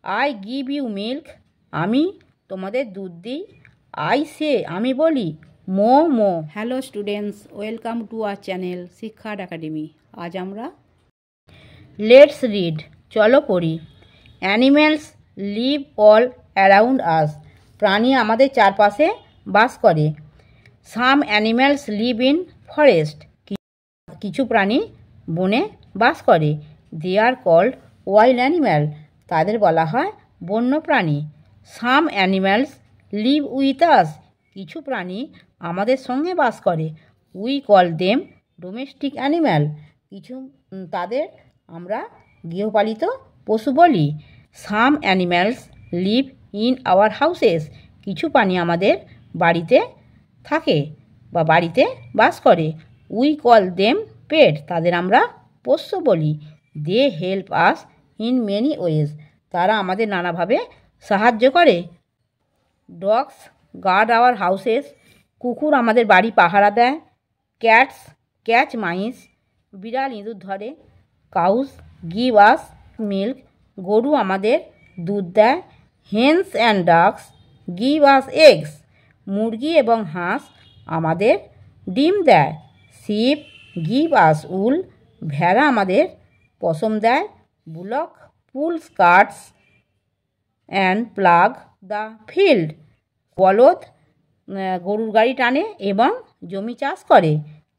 I give you milk, আমি তোমাদের দুধ দিই। আই সে, আমি বলি মো মো। Hello students, welcome to our channel Shiksharth academy. আজ আমরা লেটস রিড, চলো পড়ি। Animals live all around us, প্রাণী আমাদের চারপাশে বাস করে। Some animals live in forest, কিছু প্রাণী বনে বাস করে। They are called wild animal, তাদের বলা হয় বন্য প্রাণী। Some animals live with us, কিছু প্রাণী আমাদের সঙ্গে বাস করে। We call them domestic animal, তাদের আমরা গৃহপালিত পশু বলি। Some animals live in our houses, কিছু প্রাণী আমাদের বাড়িতে থাকে বা বাড়িতে বাস করে। উই কল দেম পেট, তাদের আমরা পোষ্য বলি। They help us in many ways, তারা আমাদের নানাভাবে সাহায্য করে। ডগস গার্ড আওয়ার হাউসেস, কুকুর আমাদের বাড়ি পাহারা দেয়। ক্যাটস ক্যাচ মাইস, বিড়াল ইঁদুর ধরে। কাউস গিভ আস মিল্ক, গরু আমাদের দুধ দেয়। Hens and ducks give us eggs, মুরগি এবং হাঁস আমাদের ডিম দেয়। শিপ গিভ আস উল, ভেড়া আমাদের পশম দেয়। Bullock pulls carts and plough the field, বলদ গরুর গাড়ি টানে এবং জমি চাষ করে।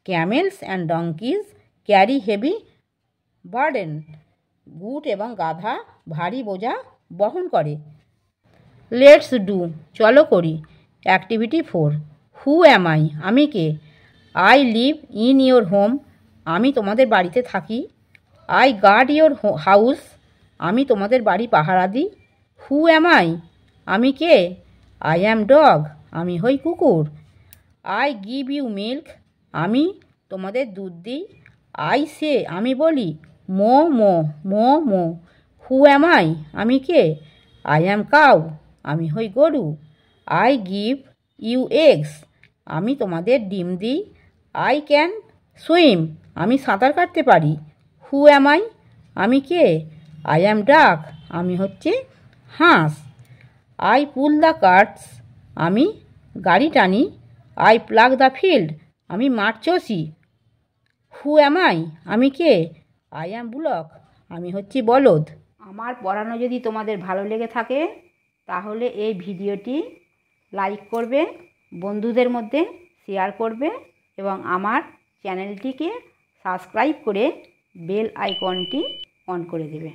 Camels and donkeys carry heavy burden, উট এবং গাধা ভারী বোঝা বহন করে। লেটস ডু, চলো করি। অ্যাক্টিভিটি 4, হু অ্যাম আই, আমি কে? I live in your home, আমি তোমাদের বাড়িতে থাকি। আই গার্ড ইয়োর হাউস, আমি তোমাদের বাড়ি পাহারা দিই। হু অ্যাম আই, আমি কে? আই অ্যাম ডগ, আমি হই কুকুর। আই গিভ ইউ মিল্ক, আমি তোমাদের দুধ দিই। আই সে, আমি বলি মো মো মো মো। হু অ্যাম আই, আমি কে? আই অ্যাম কাউ, আমি হই গরু। আই গিভ ইউ এগস, আমি তোমাদের ডিম দিই। আই ক্যান সুইম, আমি সাঁতার কাটতে পারি। হু অ্যাম আই, আমি কে? আই অ্যাম ডাক, আমি হচ্ছে হাঁস। আই পুল দ্য কার্টস, আমি গাড়ি টানি। আই প্লাগ দ্য ফিল্ড, আমি মাঠ চষি। হু অ্যাম আই, আমি কে? আই অ্যাম বুলক, আমি হচ্ছি বলদ। আমার পড়ানো যদি তোমাদের ভালো লেগে থাকে তাহলে এই ভিডিওটি লাইক করবে, বন্ধুদের মধ্যে শেয়ার করবে এবং আমার চ্যানেলটিকে সাবস্ক্রাইব করে বেল আইকনটি অন করে দেবে।